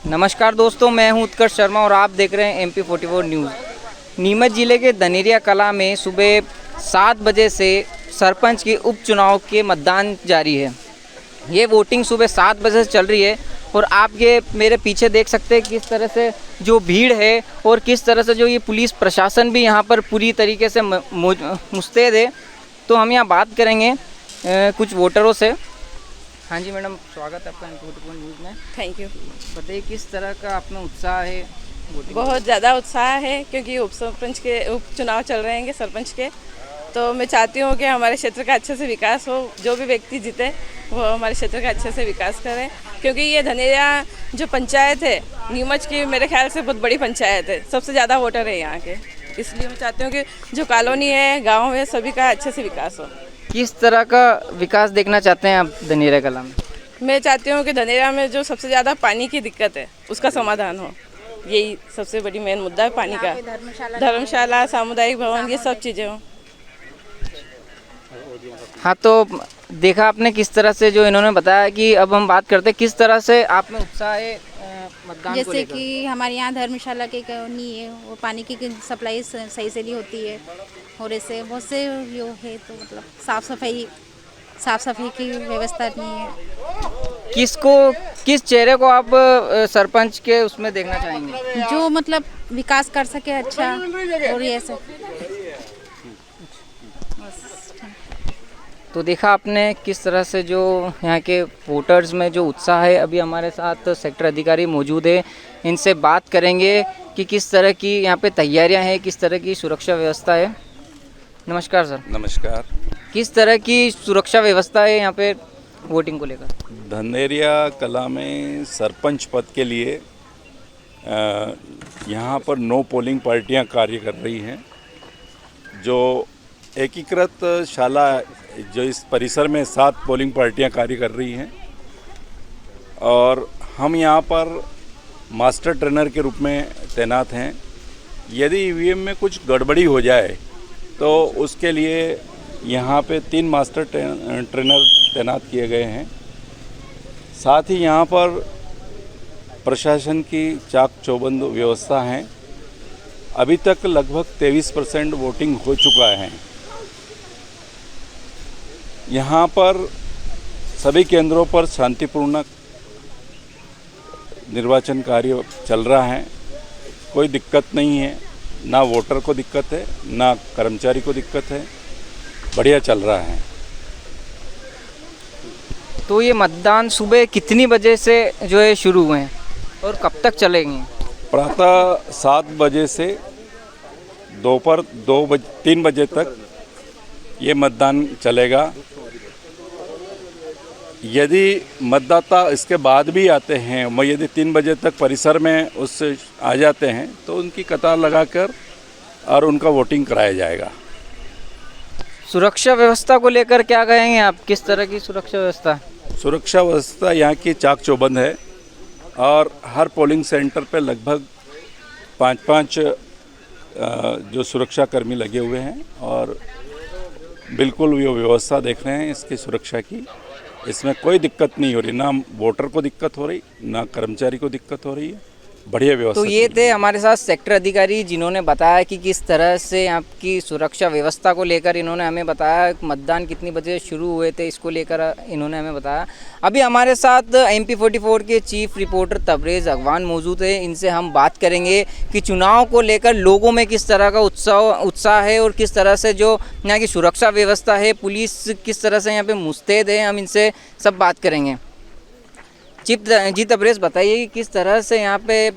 नमस्कार दोस्तों, मैं हूं उत्कर्ष शर्मा और आप देख रहे हैं MP44 न्यूज़। नीमच जिले के धनेरिया कला में सुबह 7 बजे से सरपंच के उपचुनाव के मतदान जारी है। ये वोटिंग सुबह 7 बजे से चल रही है और आप ये मेरे पीछे देख सकते हैं किस तरह से जो भीड़ है और किस तरह से जो ये पुलिस प्रशासन भी यहाँ पर पूरी तरीके से मुस्तैद है। तो हम यहाँ बात करेंगे कुछ वोटरों से। हाँ जी मैडम, स्वागत है आपका MP44 न्यूज़ में। Thank you. बताइए किस तरह का आप में उत्साह है? बहुत ज़्यादा उत्साह है क्योंकि उपचुनाव चल रहे हैं सरपंच के। तो मैं चाहती हूँ कि हमारे क्षेत्र का अच्छे से विकास हो, जो भी व्यक्ति जीते वो हमारे क्षेत्र का अच्छे से विकास करें, क्योंकि ये धनेरिया जो पंचायत है नीमच की, मेरे ख्याल से बहुत बड़ी पंचायत है, सबसे ज़्यादा वोटर है यहाँ के। इसलिए मैं चाहती हूँ कि जो कॉलोनी है, गाँव है, सभी का अच्छे से विकास हो। किस तरह का विकास देखना चाहते हैं आप धनेरिया कला में? मैं चाहती हूँ कि धनेरिया में जो सबसे ज़्यादा पानी की दिक्कत है उसका समाधान हो। यही सबसे बड़ी मेन मुद्दा है, पानी का। धर्मशाला, सामुदायिक भवन, ये सब चीज़ें हों। हाँ, तो देखा आपने किस तरह से जो इन्होंने बताया कि अब हम बात करते हैं किस तरह से आप में उत्साह है मतदान को लेकर। जैसे कि हमारे यहाँ धर्मशाला की कॉलोनी है, वो पानी की सप्लाई सही से नहीं होती है और ऐसे बहुत से जो है, तो मतलब साफ सफाई की व्यवस्था नहीं है। किस चेहरे को आप सरपंच के उसमें देखना चाहेंगे? जो मतलब विकास कर सके अच्छा, और ये सब। तो देखा आपने किस तरह से जो यहाँ के वोटर्स में जो उत्साह है। अभी हमारे साथ सेक्टर अधिकारी मौजूद है, इनसे बात करेंगे कि किस तरह की यहाँ पे तैयारियाँ हैं, किस तरह की सुरक्षा व्यवस्था है। नमस्कार सर। नमस्कार। किस तरह की सुरक्षा व्यवस्था है यहाँ पे वोटिंग को लेकर? धनेरिया कला में सरपंच पद के लिए यहाँ पर 9 पोलिंग पार्टियाँ कार्य कर रही हैं। जो एकीकृत शाला जो इस परिसर में 7 पोलिंग पार्टियां कार्य कर रही हैं और हम यहां पर मास्टर ट्रेनर के रूप में तैनात हैं। यदि ईवीएम में कुछ गड़बड़ी हो जाए तो उसके लिए यहां पे 3 मास्टर ट्रेनर तैनात किए गए हैं। साथ ही यहां पर प्रशासन की चाक चौबंद व्यवस्था है। अभी तक लगभग 23% वोटिंग हो चुका है। यहाँ पर सभी केंद्रों पर शांतिपूर्ण निर्वाचन कार्य चल रहा है। कोई दिक्कत नहीं है, ना वोटर को दिक्कत है, ना कर्मचारी को दिक्कत है। बढ़िया चल रहा है। तो ये मतदान सुबह कितनी बजे से जो है शुरू हुए हैं और कब तक चलेंगे? प्रातः 7 बजे से दोपहर 3 बजे तक ये मतदान चलेगा। यदि मतदाता इसके बाद भी आते हैं, यदि 3 बजे तक परिसर में उससे आ जाते हैं तो उनकी कतार लगाकर और उनका वोटिंग कराया जाएगा। सुरक्षा व्यवस्था को लेकर क्या कहेंगे आप? किस तरह की सुरक्षा व्यवस्था? सुरक्षा व्यवस्था यहाँ की चाक चौबंद है और हर पोलिंग सेंटर पे लगभग 5-5 जो सुरक्षा कर्मी लगे हुए हैं और बिल्कुल ये व्यवस्था देख रहे हैं इसकी सुरक्षा की। इसमें कोई दिक्कत नहीं हो रही, ना वोटर को दिक्कत हो रही, ना कर्मचारी को दिक्कत हो रही है। बढ़िया व्यवस्था। तो ये थे हमारे साथ सेक्टर अधिकारी जिन्होंने बताया कि किस तरह से आपकी सुरक्षा व्यवस्था को लेकर इन्होंने हमें बताया। मतदान कितनी बजे शुरू हुए थे इसको लेकर इन्होंने हमें बताया। अभी हमारे साथ MP44 के चीफ रिपोर्टर तबरेज़ अगवान मौजूद है। इनसे हम बात करेंगे कि चुनाव को लेकर लोगों में किस तरह का उत्साह है और किस तरह से जो यहाँ की सुरक्षा व्यवस्था है, पुलिस किस तरह से यहाँ पर मुस्तैद है। हम इनसे सब बात करेंगे। जी तबरेज़, बताइए कि किस तरह से यहाँ पे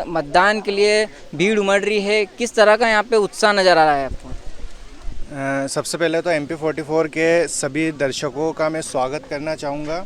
मतदान के लिए भीड़ उमड़ रही है, किस तरह का यहाँ पे उत्साह नज़र आ रहा है आपको? सबसे पहले तो MP44 के सभी दर्शकों का मैं स्वागत करना चाहूँगा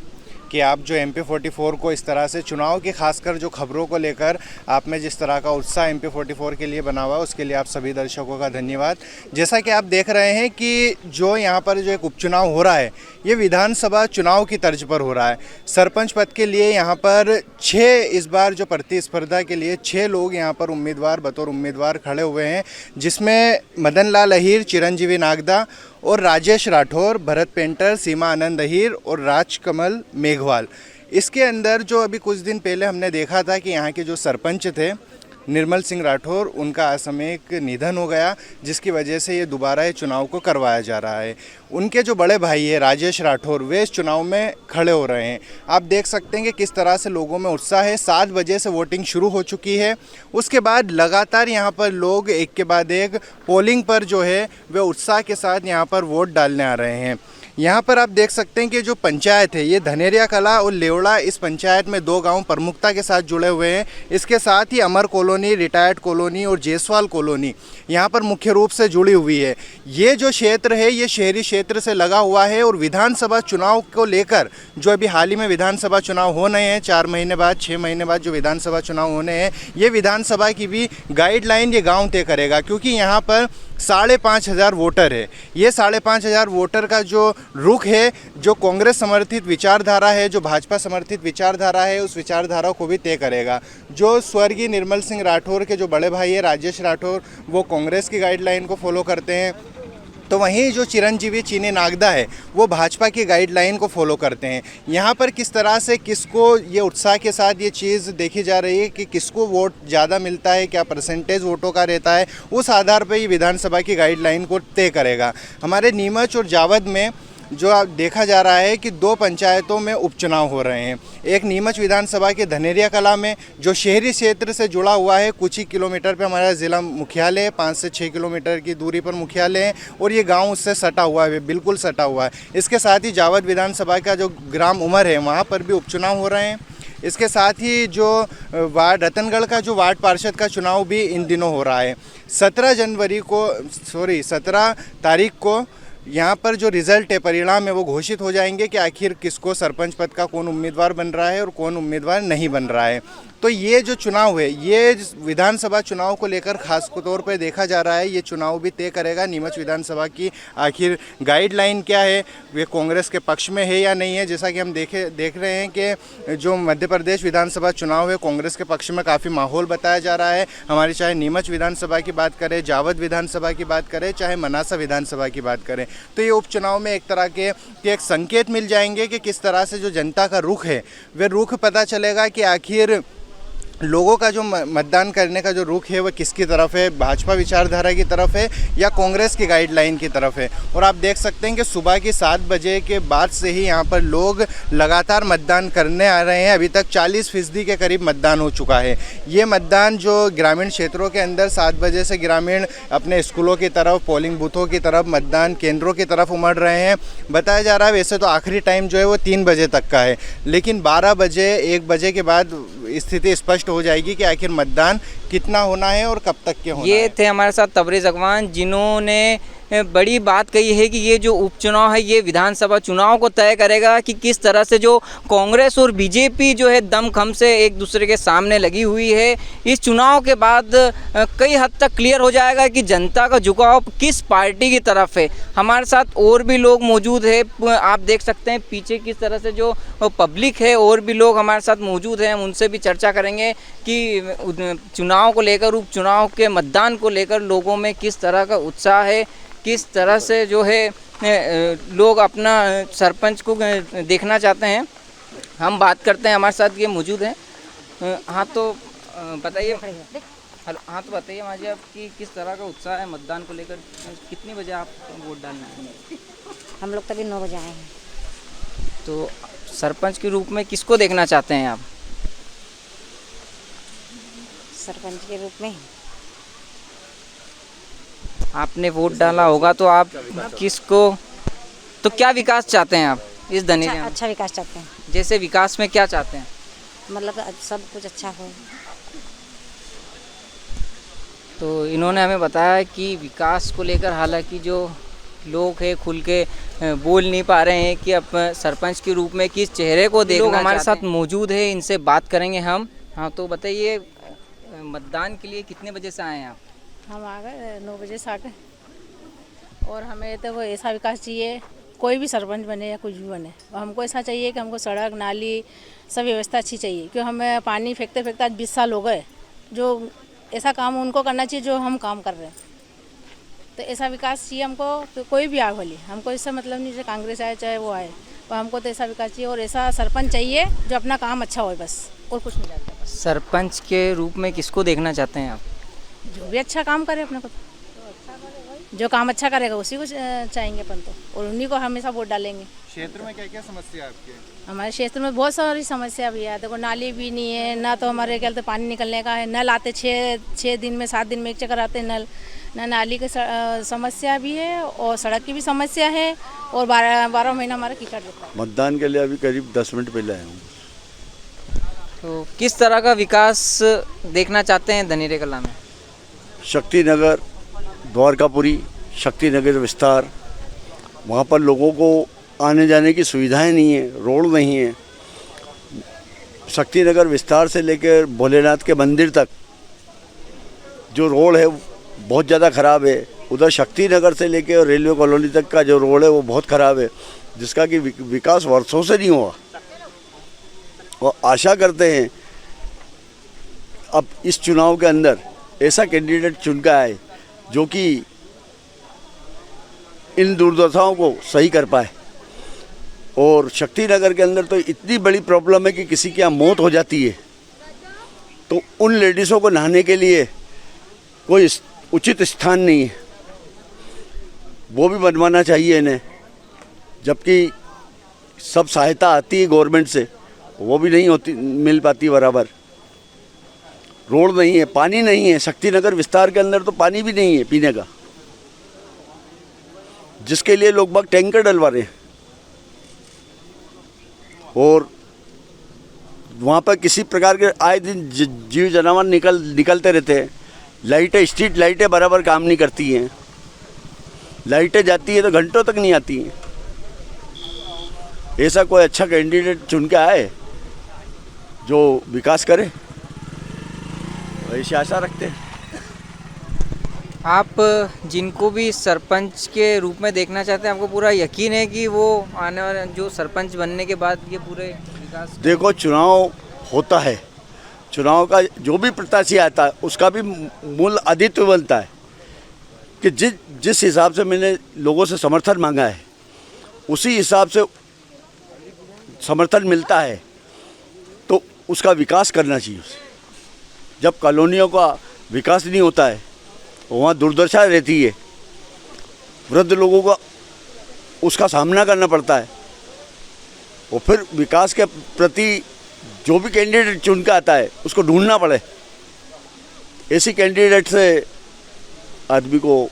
कि आप जो MP44 को इस तरह से चुनाव की खासकर जो खबरों को लेकर आप में जिस तरह का उत्साह MP44 के लिए बना हुआ है, उसके लिए आप सभी दर्शकों का धन्यवाद। जैसा कि आप देख रहे हैं कि जो यहाँ पर जो एक उपचुनाव हो रहा है, ये विधानसभा चुनाव की तर्ज पर हो रहा है। सरपंच पद के लिए यहाँ पर 6 इस बार जो प्रतिस्पर्धा के लिए 6 लोग यहाँ पर बतौर उम्मीदवार खड़े हुए हैं, जिसमें मदन लाल अहीर, चिरंजीवी नागदा और राजेश राठौर, भरत पेंटर, सीमा आनंद अहीर और राजकमल मेघवाल, इसके अंदर जो अभी कुछ दिन पहले हमने देखा था कि यहाँ के जो सरपंच थे निर्मल सिंह राठौर, उनका असामयिक निधन हो गया, जिसकी वजह से ये दोबारा ये चुनाव को करवाया जा रहा है। उनके जो बड़े भाई है राजेश राठौर, वे इस चुनाव में खड़े हो रहे हैं। आप देख सकते हैं कि किस तरह से लोगों में उत्साह है। 7 बजे से वोटिंग शुरू हो चुकी है। उसके बाद लगातार यहाँ पर लोग एक के बाद एक पोलिंग पर जो है वे उत्साह के साथ यहाँ पर वोट डालने आ रहे हैं। यहाँ पर आप देख सकते हैं कि जो पंचायत है ये धनेरिया कला और लेवड़ा, इस पंचायत में 2 गांव प्रमुखता के साथ जुड़े हुए हैं। इसके साथ ही अमर कॉलोनी, रिटायर्ड कॉलोनी और जेसवाल कॉलोनी यहाँ पर मुख्य रूप से जुड़ी हुई है। ये जो क्षेत्र है ये शहरी क्षेत्र से लगा हुआ है और विधानसभा चुनाव को लेकर जो अभी हाल ही में विधानसभा चुनाव होने हैं, 4 महीने बाद 6 महीने बाद जो विधानसभा चुनाव होने हैं, ये विधानसभा की भी गाइडलाइन ये गाँव तय करेगा, क्योंकि यहाँ पर 5,500 वोटर है। ये 5,500 वोटर का जो रुख है, जो कांग्रेस समर्थित विचारधारा है, जो भाजपा समर्थित विचारधारा है, उस विचारधारा को भी तय करेगा। जो स्वर्गीय निर्मल सिंह राठौर के जो बड़े भाई है राजेश राठौर, वो कांग्रेस की गाइडलाइन को फॉलो करते हैं, तो वहीं जो चिरंजीवी चीनी नागदा है वो भाजपा की गाइडलाइन को फॉलो करते हैं। यहाँ पर किस तरह से किसको ये उत्साह के साथ ये चीज़ देखी जा रही है कि किसको वोट ज़्यादा मिलता है, क्या परसेंटेज वोटों का रहता है, उस आधार पर ये विधानसभा की गाइडलाइन को तय करेगा। हमारे नीमच और जावद में जो आप देखा जा रहा है कि 2 पंचायतों में उपचुनाव हो रहे हैं। एक नीमच विधानसभा के धनेरिया कला में जो शहरी क्षेत्र से जुड़ा हुआ है, कुछ ही किलोमीटर पे हमारा ज़िला मुख्यालय है, 5 से 6 किलोमीटर की दूरी पर मुख्यालय है और ये गांव उससे सटा हुआ है, बिल्कुल सटा हुआ है। इसके साथ ही जावद विधानसभा का जो ग्राम उमर है वहाँ पर भी उपचुनाव हो रहे हैं। इसके साथ ही जो वार्ड रतनगढ़ का जो वार्ड पार्षद का चुनाव भी इन दिनों हो रहा है। 17 तारीख को यहाँ पर जो रिज़ल्ट है, परिणाम है, वो घोषित हो जाएंगे कि आखिर किसको सरपंच पद का कौन उम्मीदवार बन रहा है और कौन उम्मीदवार नहीं बन रहा है। तो ये जो चुनाव है, ये विधानसभा चुनाव को लेकर खास तौर पे देखा जा रहा है। ये चुनाव भी तय करेगा नीमच विधानसभा की आखिर गाइडलाइन क्या है, वे कांग्रेस के पक्ष में है या नहीं है। जैसा कि हम देख रहे हैं कि जो मध्य प्रदेश विधानसभा चुनाव है कांग्रेस के पक्ष में काफ़ी माहौल बताया जा रहा है। हमारी चाहे नीमच विधानसभा की बात करें, जावद विधानसभा की बात करें, चाहे मनासा विधानसभा की बात करें, तो ये उपचुनाव में एक तरह के एक संकेत मिल जाएंगे कि किस तरह से जो जनता का रुख है, वे रुख पता चलेगा कि आखिर लोगों का जो मतदान करने का जो रुख है वह किसकी तरफ है, भाजपा विचारधारा की तरफ है या कांग्रेस की गाइडलाइन की तरफ है। और आप देख सकते हैं कि सुबह की 7 बजे के बाद से ही यहाँ पर लोग लगातार मतदान करने आ रहे हैं। अभी तक 40% के करीब मतदान हो चुका है। ये मतदान जो ग्रामीण क्षेत्रों के अंदर 7 बजे से ग्रामीण अपने स्कूलों की तरफ, पोलिंग बूथों की तरफ, मतदान केंद्रों की तरफ उमड़ रहे हैं। बताया जा रहा है वैसे तो आखिरी टाइम जो है वो 3 बजे तक का है, लेकिन 12 बजे 1 बजे के बाद स्थिति स्पष्ट हो जाएगी कि आखिर मतदान कितना होना है और कब तक के होना है। ये थे हमारे साथ तबरेज अगवान, जिन्होंने बड़ी बात कही है कि ये जो उपचुनाव है ये विधानसभा चुनाव को तय करेगा कि किस तरह से जो कांग्रेस और बीजेपी जो है दमखम से एक दूसरे के सामने लगी हुई है। इस चुनाव के बाद कई हद तक क्लियर हो जाएगा कि जनता का झुकाव किस पार्टी की तरफ है। हमारे साथ और भी लोग मौजूद है, आप देख सकते हैं पीछे किस तरह से जो पब्लिक है, और भी लोग हमारे साथ मौजूद हैं। हम उनसे भी चर्चा करेंगे कि चुनाव को लेकर, उपचुनाव के मतदान को लेकर लोगों में किस तरह का उत्साह है, किस तरह से जो है लोग अपना सरपंच को देखना चाहते हैं। हम बात करते हैं, हमारे साथ ये मौजूद हैं। हाँ तो बताइए, हेलो, हाँ तो बताइए माजी आप कि किस तरह का उत्साह है मतदान को लेकर, कितने बजे आप वोट डालना है? हम लोग तभी 9 बजे आए हैं। तो सरपंच के रूप में किसको देखना चाहते हैं आप? सरपंच के रूप में आपने वोट डाला होगा तो आप किसको, तो क्या विकास चाहते हैं आप इस धनेरिया में? अच्छा विकास चाहते हैं, जैसे विकास में क्या चाहते हैं? मतलब सब कुछ अच्छा हो। तो इन्होंने हमें बताया कि विकास को लेकर हालांकि जो लोग हैं खुल के बोल नहीं पा रहे हैं कि अब सरपंच के रूप में किस चेहरे को देखना। लोग हमारे साथ मौजूद है, इनसे बात करेंगे हम। हाँ तो बताइए, मतदान के लिए कितने बजे से आए हैं आप? हम आ गए 9 बजे से आ गए, और हमें तो वो ऐसा विकास चाहिए, कोई भी सरपंच बने या कुछ भी बने, हमको ऐसा चाहिए कि हमको सड़क नाली सब व्यवस्था अच्छी चाहिए। क्यों हमें पानी फेंकते फेंकते आज 20 साल हो गए, जो ऐसा काम उनको करना चाहिए जो हम काम कर रहे हैं। तो ऐसा विकास चाहिए हमको, तो कोई भी आए भले, हमको इससे मतलब नहीं, चाहे कांग्रेस आए चाहे वो आए, और हमको तो ऐसा विकास चाहिए और ऐसा सरपंच चाहिए जो अपना काम अच्छा हो, बस और कुछ नहीं चाहते। सरपंच के रूप में किसको देखना चाहते हैं आप? जो भी अच्छा काम करे अपने को, जो काम अच्छा करेगा उसी को चाहेंगे अपन तो, और उन्हीं को हमेशा वोट डालेंगे। क्षेत्र में क्या क्या समस्या है आपके? हमारे क्षेत्र में बहुत सारी समस्या भी है। देखो नाली भी नहीं है, ना तो हमारे क्या पानी निकलने का है, नल आते 6 दिन में 7 दिन में एक चक्कर आते नल, ना नाली की समस्या भी है और सड़क की भी समस्या है, और 12 महीना हमारा कीचड़ रहता है। मतदान के लिए अभी करीब 10 मिनट पहले आया हूँ। तो किस तरह का विकास देखना चाहते हैं धनेरे कला में? शक्ति नगर, द्वारकापुरी, शक्ति नगर विस्तार, वहाँ पर लोगों को आने जाने की सुविधाएं नहीं है, रोड नहीं है। शक्ति नगर विस्तार से लेकर भोलेनाथ के मंदिर तक जो रोड है बहुत ज़्यादा ख़राब है। उधर शक्ति नगर से लेकर रेलवे कॉलोनी तक का जो रोड है वो बहुत ख़राब है, जिसका कि विकास वर्षों से नहीं हुआ। और आशा करते हैं अब इस चुनाव के अंदर ऐसा कैंडिडेट चुन के आए जो कि इन दुर्दशाओं को सही कर पाए। और शक्ति नगर के अंदर तो इतनी बड़ी प्रॉब्लम है कि किसी की यहाँ मौत हो जाती है तो उन लेडीज़ों को नहाने के लिए कोई उचित स्थान नहीं है, वो भी बनवाना चाहिए इन्हें। जबकि सब सहायता आती है गवर्नमेंट से, वो भी नहीं होती, मिल पाती बराबर। रोड नहीं है, पानी नहीं है। शक्ति नगर विस्तार के अंदर तो पानी भी नहीं है पीने का, जिसके लिए लोग बाग टैंकर डलवा रहे हैं। और वहाँ पर किसी प्रकार के आए दिन जीव जानवर निकलते रहते हैं। लाइटें, स्ट्रीट लाइटें बराबर काम नहीं करती हैं। लाइटें जाती है तो घंटों तक नहीं आती हैं। ऐसा कोई अच्छा कैंडिडेट चुन के आए जो विकास करे, ऐसी आशा रखते हैं। आप जिनको भी सरपंच के रूप में देखना चाहते हैं, आपको पूरा यकीन है कि वो आने वाले जो सरपंच बनने के बाद ये पूरे विकास? देखो, चुनाव होता है, चुनाव का जो भी प्रत्याशी आता है उसका भी मूल आदित्य बनता है कि जिस हिसाब से मैंने लोगों से समर्थन मांगा है उसी हिसाब से समर्थन मिलता है तो उसका विकास करना चाहिए उसे। जब कॉलोनियों का विकास नहीं होता है, वहाँ दुर्दशा रहती है, वृद्ध लोगों का उसका सामना करना पड़ता है, और फिर विकास के प्रति जो भी कैंडिडेट चुन के आता है उसको ढूंढना पड़े। ऐसी कैंडिडेट से आदमी को।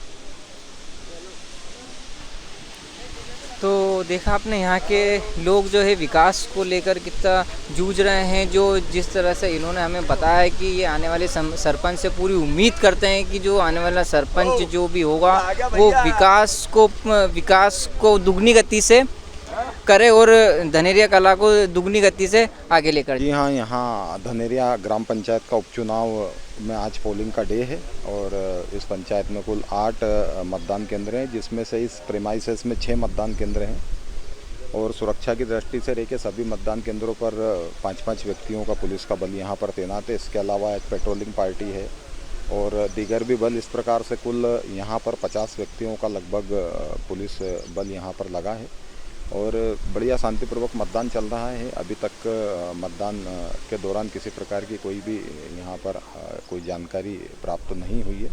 तो देखा आपने यहाँ के लोग जो है विकास को लेकर कितना जूझ रहे हैं। जो जिस तरह से इन्होंने हमें बताया है कि ये आने वाले सरपंच से पूरी उम्मीद करते हैं कि जो आने वाला सरपंच जो भी होगा वो विकास को दुगनी गति से करे और धनेरिया कला को दुगनी गति से आगे लेकर। जी हाँ, यहाँ धनेरिया ग्राम पंचायत का उपचुनाव में आज पोलिंग का डे है और इस पंचायत में कुल 8 मतदान केंद्र हैं, जिसमें से इस प्रेमाइसेस में 6 मतदान केंद्र हैं। और सुरक्षा की दृष्टि से लेकर सभी मतदान केंद्रों पर 5-5 व्यक्तियों का पुलिस का बल यहाँ पर तैनात है। इसके अलावा एक पेट्रोलिंग पार्टी है और दीगर भी बल। इस प्रकार से कुल यहाँ पर 50 व्यक्तियों का लगभग पुलिस बल यहाँ पर लगा है और बढ़िया शांतिपूर्वक मतदान चल रहा है। अभी तक मतदान के दौरान किसी प्रकार की कोई भी यहाँ पर कोई जानकारी प्राप्त नहीं हुई है।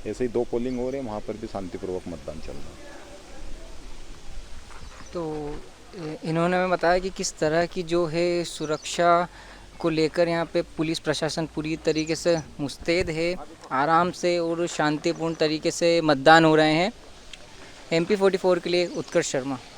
ऐसे ही 2 पोलिंग हो रहे हैं, वहाँ पर भी शांतिपूर्वक मतदान चल रहा है। तो इन्होंने हमें बताया कि किस तरह की जो है सुरक्षा को लेकर यहाँ पे पुलिस प्रशासन पूरी तरीके से मुस्तैद है। आराम से और शांतिपूर्ण तरीके से मतदान हो रहे हैं। MP44 के लिए उत्कर्ष शर्मा।